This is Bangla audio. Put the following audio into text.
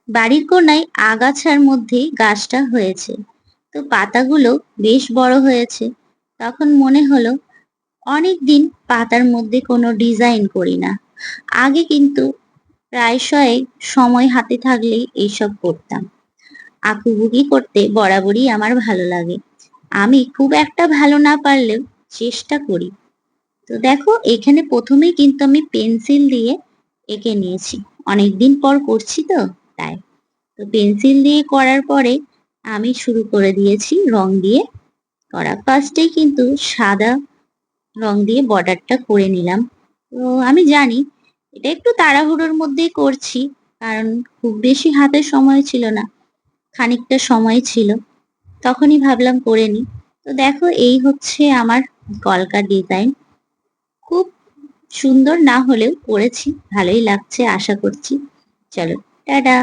বাড়ির কোনায় আগাছার মধ্যেই গাছটা হয়েছে। তো পাতাগুলো বেশ বড় হয়েছে। তখন মনে হলো অনেকদিন পাতার মধ্যে কোনো ডিজাইন করি না। আগে কিন্তু প্রায়শই সময় হাতে থাকলেই এইসব করতাম। আঁকুবুকি করতে বরাবরই আমার ভালো লাগে। আমি খুব একটা ভালো না পারলেও চেষ্টা করি। তো দেখো এখানে প্রথমেই কিন্তু আমি পেন্সিল দিয়ে এঁকে নিয়েছি। অনেকদিন পর করছি তো তাই। তো পেন্সিল দিয়ে করার পরে আমি শুরু করে দিয়েছি রং দিয়ে করা। ফার্স্টেই কিন্তু সাদা রং দিয়ে বর্ডারটা করে নিলাম। তো আমি জানি এটা একটু তাড়াহুড়োর মধ্যেই করছি, কারণ খুব বেশি হাতে সময় ছিল না, খানিকটা সময় ছিল, তখনই ভাবলাম করে নিই। তো দেখো এই হচ্ছে আমার কলকা ডিজাইন। খুব সুন্দর না হলেও করেছি, ভালোই লাগছে আশা করছি। চলো টাটা।